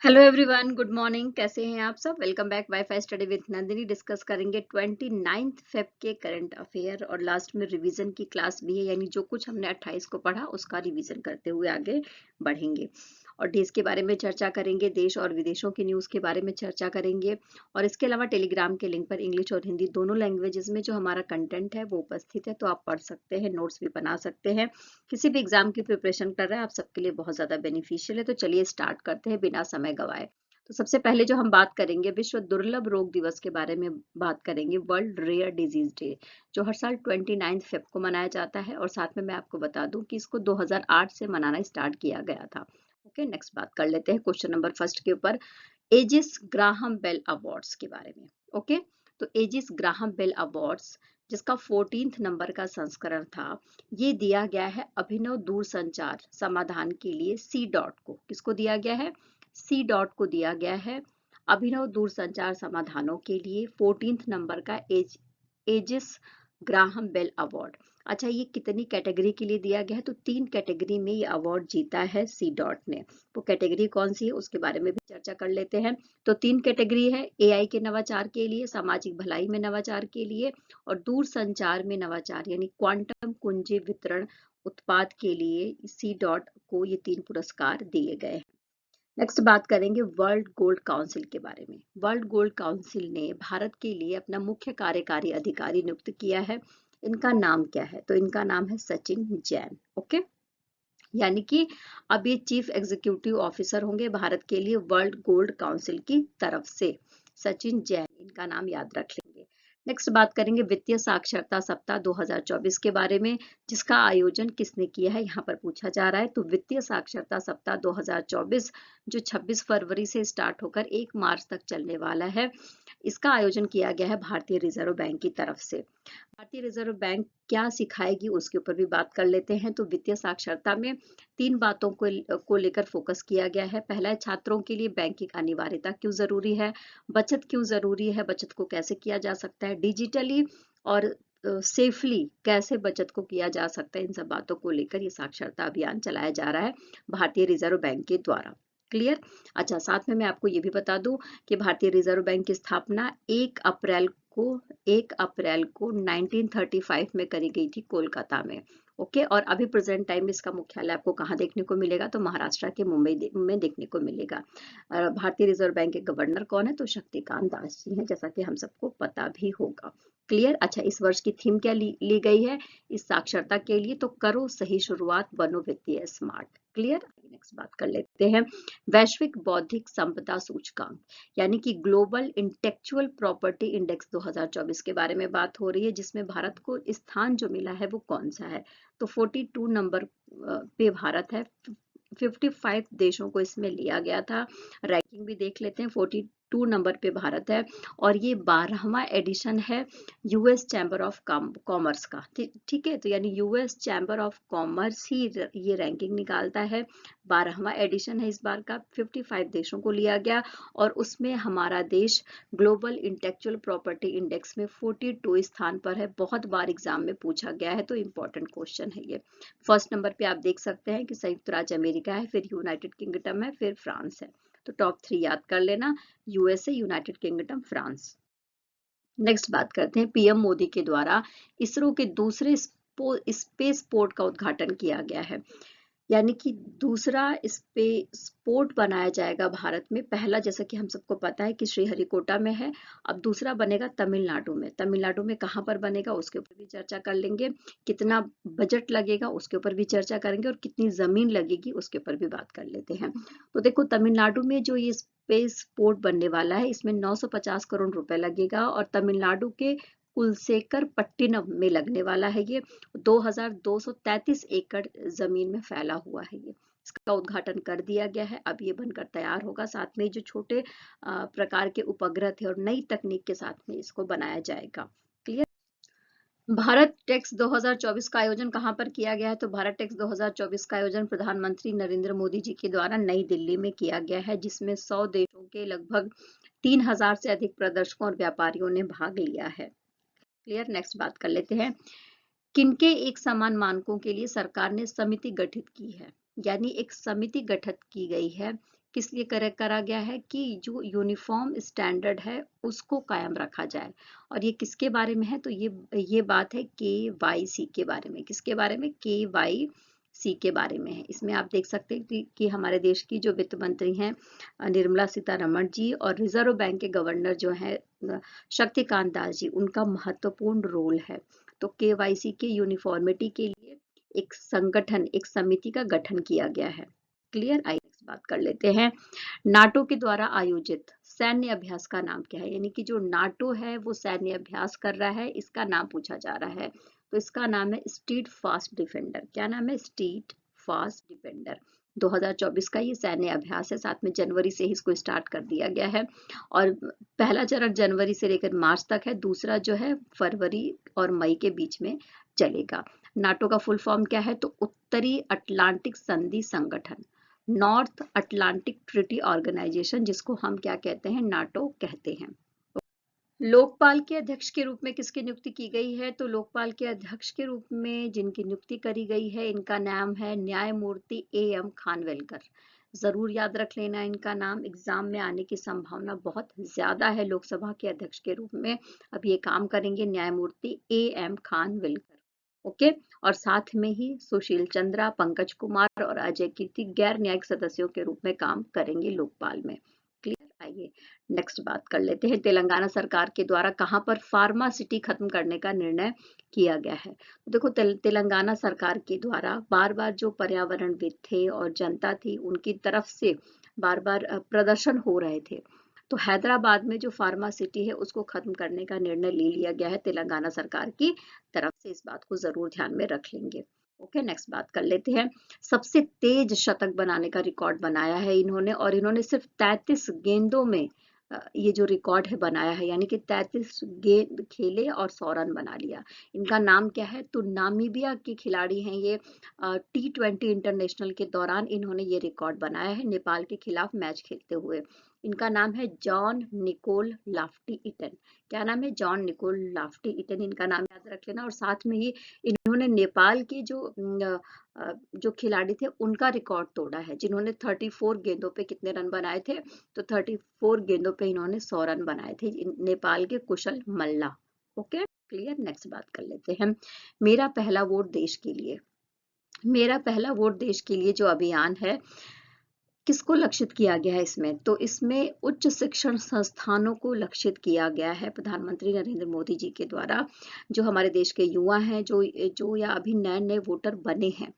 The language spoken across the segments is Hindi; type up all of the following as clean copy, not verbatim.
Hello everyone, good morning. कैसे हैं आप सब? Welcome back wifi study with Nandini. Discuss करेंगे 29 फेब के करंट अफेयर और लास्ट में रिवीजन की क्लास भी है, यानी जो कुछ हमने 28 को पढ़ा उसका रिवीजन करते हुए आगे बढ़ेंगे और डेज के बारे में चर्चा करेंगे, देश और विदेशों की न्यूज़ के बारे में चर्चा करेंगे और इसके अलावा टेलीग्राम के लिंक पर इंग्लिश और हिंदी दोनों लैंग्वेजेस में जो हमारा कंटेंट है वो उपस्थित है, तो आप पढ़ सकते हैं, नोट्स भी बना सकते हैं। किसी भी एग्जाम की प्रिपरेशन कर रहे हैं आप सबके लिए बहुत ज़्यादा बेनिफिशियल है। तो चलिए स्टार्ट करते हैं बिना समय गवाए। तो सबसे पहले जो हम बात करेंगे विश्व दुर्लभ रोग दिवस के बारे में बात करेंगे, वर्ल्ड रेयर डिजीज डे, जो हर साल 29 फेब को मनाया जाता है। और साथ में मैं आपको बता दूं कि इसको 2008 से मनाना स्टार्ट किया गया था। ओके, नेक्स्ट बात कर लेते हैं क्वेश्चन नंबर फर्स्ट के ऊपर, एजिस ग्राहम बेल अवार्ड्स के बारे में। ओके, तो एजिस ग्राहम बेल अवार्ड्स जिसका 14th नंबर का संस्करण था, ये दिया गया है अभिनव दूरसंचार समाधान के लिए सी डॉट को। किसको दिया गया है? सी डॉट को दिया गया है अभिनव दूरसंचार समाधानों के लिए 14th नंबर का एजिस ग्राहम बेल अवार्ड। अच्छा, ये कितनी कैटेगरी के लिए दिया गया है? तो 3 कैटेगरी में ये अवार्ड जीता है सी डॉट ने। वो कैटेगरी कौन सी है उसके बारे में भी चर्चा कर लेते हैं। तो 3 कैटेगरी है, एआई के नवाचार के लिए, सामाजिक भलाई में नवाचार के लिए और दूर संचार में नवाचार यानी क्वांटम कुंजी वितरण उत्पाद के लिए सी डॉट को ये 3 पुरस्कार दिए गए हैं। नेक्स्ट बात करेंगे वर्ल्ड गोल्ड काउंसिल के बारे में। वर्ल्ड गोल्ड काउंसिल ने भारत के लिए अपना मुख्य कार्यकारी अधिकारी नियुक्त किया है। इनका नाम क्या है? तो इनका नाम है सचिन जैन। ओके, यानी कि अब ये चीफ एग्जीक्यूटिव ऑफिसर होंगे भारत के लिए वर्ल्ड गोल्ड काउंसिल की तरफ से। सचिन जैन, इनका नाम याद रख लेंगे। नेक्स्ट बात करेंगे वित्तीय साक्षरता सप्ताह 2024 के बारे में, जिसका आयोजन किसने किया है, यहाँ पर पूछा जा रहा है। तो वित्तीय साक्षरता सप्ताह 2024 जो 26 फरवरी से स्टार्ट होकर 1 मार्च तक चलने वाला है, इसका आयोजन किया गया है भारतीय रिजर्व बैंक की तरफ से। भारतीय रिजर्व बैंक क्या सिखाएगी उसके ऊपर भी बात कर लेते हैं। तो वित्तीय साक्षरता में 3 बातों को लेकर फोकस किया गया है। पहला है छात्रों के लिए बैंकिंग अनिवार्यता क्यों जरूरी है, बचत क्यों जरूरी है, बचत को कैसे किया जा सकता है डिजिटली और सेफली कैसे बचत को किया जा सकता है, इन सब बातों को लेकर ये साक्षरता अभियान चलाया जा रहा है भारतीय रिजर्व बैंक के द्वारा। क्लियर? अच्छा, साथ में मैं आपको ये भी बता दूं कि भारतीय रिजर्व बैंक की स्थापना 1 अप्रैल को 1935 में करी गई थी कोलकाता में। ओके, और अभी प्रेजेंट टाइम में इसका मुख्यालय आपको कहाँ देखने को मिलेगा? तो महाराष्ट्र के मुंबई में देखने को मिलेगा। भारतीय रिजर्व बैंक के गवर्नर कौन है? तो शक्तिकांत दास जी हैं, जैसा कि हम सबको पता भी होगा। क्लियर? अच्छा, इस वर्ष की थीम क्या ली गई है इस साक्षरता के लिए? तो करो सही शुरुआत, बनो वित्तीय स्मार्ट। क्लियर? नेक्स्ट बात कर लेते हैं वैश्विक बौद्धिक संपदा सूचकांक यानी कि ग्लोबल इंटेलेक्चुअल प्रॉपर्टी इंडेक्स 2024 के बारे में बात हो रही है, जिसमें भारत को स्थान जो मिला है वो कौन सा है? तो 42 नंबर पे भारत है। 55 देशों को इसमें लिया गया था। रैंकिंग भी देख लेते हैं, 42 नंबर पे भारत है और ये 12वां एडिशन है यूएस चैम्बर ऑफ कॉमर्स का। ठीक है, तो यानी यूएस चैम्बर ऑफ कॉमर्स ही ये रैंकिंग निकालता है। 12वां एडिशन है इस बार का। 55 देशों को लिया गया और उसमें हमारा देश ग्लोबल इंटेलेक्चुअल प्रॉपर्टी इंडेक्स में 42 स्थान पर है। बहुत बार एग्जाम में पूछा गया है, तो इम्पोर्टेंट क्वेश्चन है ये। फर्स्ट नंबर पे आप देख सकते हैं कि संयुक्त राज्य अमेरिका है, फिर यूनाइटेड किंगडम है, फिर फ्रांस है। तो टॉप 3 याद कर लेना, USA, United kingdom, France. Next बात करते हैं पीएम मोदी के द्वारा इसरो के दूसरे स्पेस पोर्ट का उद्घाटन किया गया है, यानी कि दूसरा स्पेस पोर्ट बनाया जाएगा भारत में। पहला जैसा कि हम सबको पता है कि श्रीहरिकोटा में है, अब दूसरा बनेगा तमिलनाडु में। तमिलनाडु में कहाँ पर बनेगा उसके ऊपर भी चर्चा कर लेंगे। कितना बजट लगेगा उसके ऊपर भी चर्चा करेंगे और कितनी जमीन लगेगी उसके ऊपर भी बात कर लेते हैं। तो देखो, तमिलनाडु में जो ये स्पेस पोर्ट बनने वाला है इसमें 950 करोड़ रुपए लगेगा और तमिलनाडु के कुलशेखर पट्टिनम में लगने वाला है ये। 2233 एकड़ जमीन में फैला हुआ है ये। इसका उद्घाटन कर दिया गया है, अब ये बनकर तैयार होगा। साथ में जो छोटे प्रकार के उपग्रह थे और नई तकनीक के साथ में इसको बनाया जाएगा। क्लियर? भारत टेक्स 2024 का आयोजन कहाँ पर किया गया है? तो भारत टेक्स 2024 का आयोजन प्रधानमंत्री नरेंद्र मोदी जी के द्वारा नई दिल्ली में किया गया है, जिसमें 100 देशों के लगभग 3000 से अधिक प्रदर्शकों और व्यापारियों ने भाग लिया है। क्लियर? नेक्स्ट बात कर लेते हैं किनके एक समान मानकों के लिए सरकार ने समिति गठित की है, यानी एक समिति गठित की गई है किस लिए करा गया है कि जो यूनिफॉर्म स्टैंडर्ड है उसको कायम रखा जाए। और ये किसके बारे में है, तो ये बात है KYC के बारे में। किसके बारे में? KYC के बारे में है। इसमें आप देख सकते हैं कि हमारे देश की जो वित्त मंत्री हैं निर्मला सीतारमण जी, और रिजर्व बैंक के गवर्नर जो है शक्तिकांत दास जी, उनका महत्वपूर्ण रोल है। तो KYC के यूनिफॉर्मिटी के लिए एक संगठन, एक समिति का गठन किया गया है। क्लियर? आइए नेक्स्ट बात कर लेते हैं। नाटो के द्वारा आयोजित सैन्य अभ्यास का नाम क्या है? यानी कि जो नाटो है वो सैन्य अभ्यास कर रहा है, इसका नाम पूछा जा रहा है। तो इसका नाम है स्ट्रीट फास्ट डिफेंडर। क्या नाम है? Street fast defender. 2024 का ये सैन्य अभ्यास है। 7 जनवरी से ही इसको स्टार्ट कर दिया गया है, और पहला चरण जनवरी से लेकर मार्च तक है, दूसरा जो है फरवरी और मई के बीच में चलेगा। नाटो का फुल फॉर्म क्या है? तो उत्तरी अटलांटिक संधि संगठन, नॉर्थ अटलांटिक ट्रीटी ऑर्गेनाइजेशन, जिसको हम क्या कहते हैं? नाटो कहते हैं। लोकपाल के अध्यक्ष के रूप में किसकी नियुक्ति की गई है? तो लोकपाल के अध्यक्ष के रूप में जिनकी नियुक्ति करी गई है, इनका नाम है न्यायमूर्ति AM खानविलकर। जरूर याद रख लेना इनका नाम, एग्जाम में आने की संभावना बहुत ज्यादा है। लोकसभा के अध्यक्ष के रूप में अब ये काम करेंगे न्यायमूर्ति AM खानविलकर। ओके। और साथ में ही सुशील चंद्रा, पंकज कुमार और अजय कीर्ति गैर न्यायिक सदस्यों के रूप में काम करेंगे लोकपाल में। क्लियर? आइए नेक्स्ट बात कर लेते हैं। तेलंगाना सरकार के द्वारा कहां पर फार्मा सिटी खत्म करने का निर्णय किया गया है? तो देखो, तेलंगाना सरकार के द्वारा बार बार जो पर्यावरणविद थे और जनता थी, उनकी तरफ से बार बार प्रदर्शन हो रहे थे। तो हैदराबाद में जो फार्मा सिटी है उसको खत्म करने का निर्णय ले लिया गया है तेलंगाना सरकार की तरफ से। इस बात को जरूर ध्यान में रख लेंगे। ओके, नेक्स्ट बात कर लेते हैं। सबसे तेज शतक बनाने का रिकॉर्ड बनाया है इन्होंने, और इन्होंने सिर्फ 33 गेंदों में ये जो रिकॉर्ड है बनाया है, यानी कि 33 गेंद खेले और 100 रन बना लिया। इनका नाम क्या है? तो नामीबिया के खिलाड़ी हैं ये। T20 इंटरनेशनल के दौरान इन्होंने ये रिकॉर्ड बनाया है, नेपाल के खिलाफ मैच खेलते हुए। इनका नाम है जॉन निकोल लाफ्टी इटन। क्या नाम है? जॉन निकोल लाफ्टी इटन, इनका नाम याद रख लेना। और साथ में ही इन्होंने नेपाल के जो खिलाड़ी थे उनका रिकॉर्ड तोड़ा है, जिन्होंने 34 गेंदों पे कितने रन बनाए थे? तो 34 गेंदों पे इन्होंने 100 रन बनाए थे, नेपाल के Kushal Malla. Okay, clear? Next बात कर लेते हैं। मेरा पहला वोट देश के लिए। मेरा पहला वोट देश के लिए जो अभियान है, किसको लक्षित किया गया है इसमें? तो इसमें उच्च शिक्षण संस्थानों को लक्षित किया गया है प्रधानमंत्री नरेंद्र मोदी जी के द्वारा। जो हमारे देश के युवा हैं, जो या अभी नए नए वोटर बने हैं,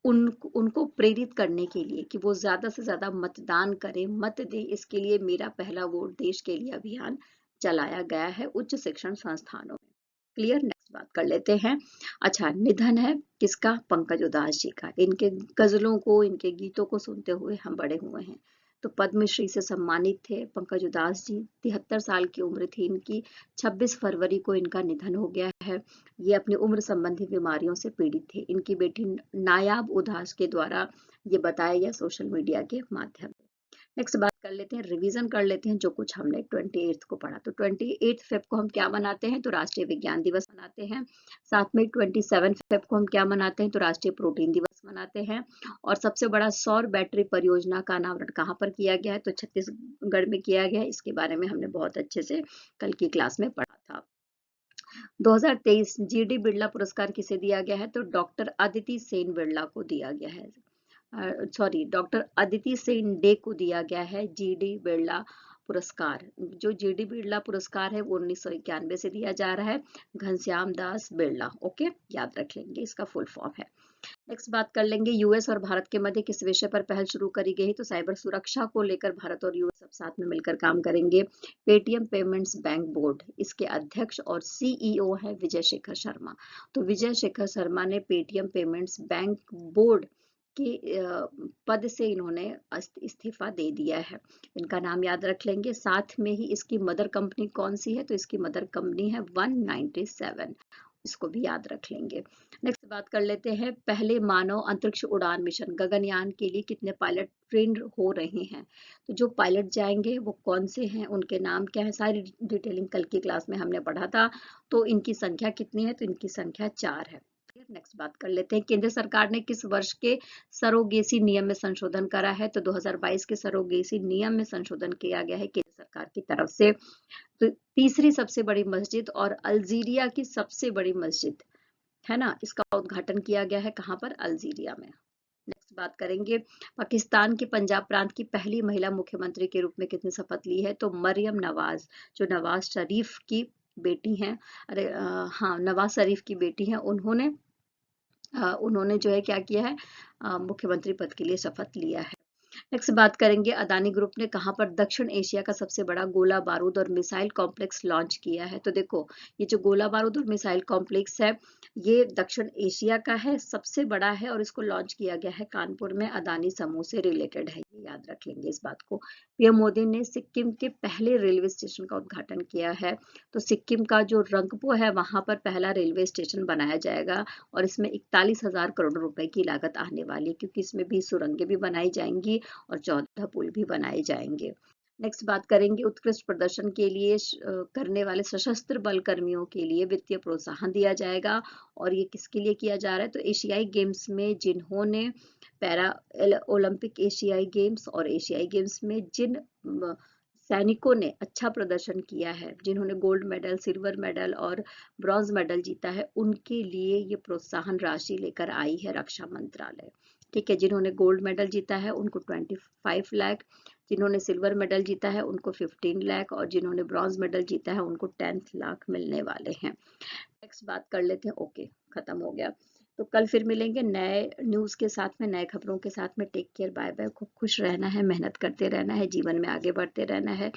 उनको प्रेरित करने के लिए कि वो ज्यादा से ज्यादा मतदान करें, मत दें, इसके लिए मेरा पहला वोट देश के लिए अभियान चलाया गया है उच्च शिक्षण संस्थानों में। क्लियर? नेक्स्ट बात कर लेते हैं। अच्छा, निधन है किसका? पंकज उधास जी का। इनके गजलों को, इनके गीतों को सुनते हुए हम बड़े हुए हैं। तो पद्मश्री से सम्मानित थे पंकज उधास जी। 73 साल की उम्र थी इनकी। 26 फरवरी को इनका निधन हो गया है। ये अपनी उम्र संबंधी बीमारियों से पीड़ित थे। इनकी बेटी नायाब उधास के द्वारा ये बताया गया सोशल मीडिया के माध्यम से। नेक्स्ट बात कर लेते हैं, रिवीजन कर लेते हैं जो कुछ हमने 28 को पढ़ा। तो 28 फेब को हम क्या मनाते हैं? तो राष्ट्रीय विज्ञान दिवस मनाते हैं। साथ में 27 फेब को हम क्या मनाते हैं? तो राष्ट्रीय प्रोटीन दिवस मनाते हैं। और सबसे बड़ा सौर बैटरी परियोजना का अनावरण कहाँ पर किया गया है? तो छत्तीसगढ़ में किया गया है। इसके बारे में हमने बहुत अच्छे से कल की क्लास में पढ़ा था। 2023 GD बिरला पुरस्कार किसे दिया गया है? तो डॉक्टर अदिति सेन बिरला को दिया गया है। Sorry, doctor Aditi Sen day को दिया गया है GD बिरला पुरस्कार। जो GD बिरला पुरस्कार है वो 1991 से दिया जा रहा है, घनश्याम दास बिरला। ओके, याद रख लेंगे, इसका फुल फॉर्म है। नेक्स्ट बात कर लेंगे, यूएस और भारत के मध्य किस विषय पर पहल शुरू करी गई? तो साइबर सुरक्षा को लेकर भारत और यूएस अब साथ में मिलकर काम करेंगे। पेटीएम पेमेंट्स बैंक बोर्ड, इसके अध्यक्ष और CEO है विजय शेखर शर्मा। तो विजय शेखर शर्मा ने पेटीएम पेमेंट्स बैंक बोर्ड के पद से इन्होंने इस्तीफा दे दिया है। इनका नाम याद रख लेंगे। साथ में ही इसकी मदर कंपनी कौन सी है? तो इसकी मदर कंपनी है 197, इसको भी याद रख लेंगे। नेक्स्ट बात कर लेते हैं, पहले मानव अंतरिक्ष उड़ान मिशन गगनयान के लिए कितने पायलट ट्रेंड हो रहे हैं? तो जो पायलट जाएंगे वो कौन से हैं, उनके नाम क्या है, सारी डिटेलिंग कल की क्लास में हमने पढ़ा था। तो इनकी संख्या कितनी है? तो इनकी संख्या 4 है। नेक्स्ट बात कर लेते हैं, केंद्र सरकार ने किस वर्ष के सरोगेसी नियम में संशोधन करा है? तो 2022 के सरोगेसी नियम में संशोधन किया गया है केंद्र सरकार की तरफ से। तो तीसरी सबसे बड़ी मस्जिद और अल्जीरिया की सबसे बड़ी मस्जिद है ना, इसका उद्घाटन किया गया है कहाँ पर? अल्जीरिया में। नेक्स्ट बात करेंगे, पाकिस्तान के पंजाब प्रांत की पहली महिला मुख्यमंत्री के रूप में किसने शपथ ली है? तो मरियम नवाज, जो नवाज शरीफ की बेटी हैं, हाँ नवाज शरीफ की बेटी हैं, उन्होंने जो है क्या किया है, मुख्यमंत्री पद के लिए शपथ लिया है। नेक्स्ट बात करेंगे, अदानी ग्रुप ने कहां पर दक्षिण एशिया का सबसे बड़ा गोला बारूद और मिसाइल कॉम्प्लेक्स लॉन्च किया है? तो देखो, ये जो गोला बारूद और मिसाइल कॉम्प्लेक्स है, ये दक्षिण एशिया का है, सबसे बड़ा है, और इसको लॉन्च किया गया है कानपुर में, अदानी समूह से रिलेटेड है, ये याद रख लेंगे इस बात को। पीएम मोदी ने सिक्किम के पहले रेलवे स्टेशन का उद्घाटन किया है। तो सिक्किम का जो रंगपो है, वहां पर पहला रेलवे स्टेशन बनाया जाएगा, और इसमें 41,000 करोड़ रुपए की लागत आने वाली है, क्योंकि इसमें भी सुरंगें भी बनाई जाएंगी और 14 पुल भी बनाए जाएंगे। नेक्स्ट बात करेंगे, उत्कृष्ट प्रदर्शन के लिए करने वाले सशस्त्र बल कर्मियों के लिए वित्तीय प्रोत्साहन दिया जाएगा, और ये किसके लिए किया जा रहा है? तो एशियाई गेम्स में जिन्होंने पैरा ओलंपिक एशियाई गेम्स और एशियाई गेम्स में जिन सैनिकों ने अच्छा प्रदर्शन किया है, जिन्होंने गोल्ड मेडल, सिल्वर मेडल और ब्रॉन्ज मेडल जीता है, उनके लिए ये प्रोत्साहन राशि लेकर आई है रक्षा मंत्रालय। ठीक है, जिन्होंने गोल्ड मेडल जीता है उनको 25 लाख, जिन्होंने सिल्वर मेडल जीता है उनको 15 लाख, और जिन्होंने ब्रॉन्ज मेडल जीता है उनको 10 लाख मिलने वाले हैं। नेक्स्ट बात कर लेते हैं, ओके खत्म हो गया। तो कल फिर मिलेंगे नए न्यूज़ के साथ में, नए खबरों के साथ में। Take care, bye bye. खूब खुश रहना है, मेहनत करते रहना है, जीवन में आगे बढ़ते रहना है,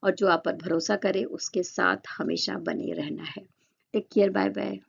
और जो आप पर भरोसा करे उसके साथ हमेशा बने रहना है। Take care, bye bye.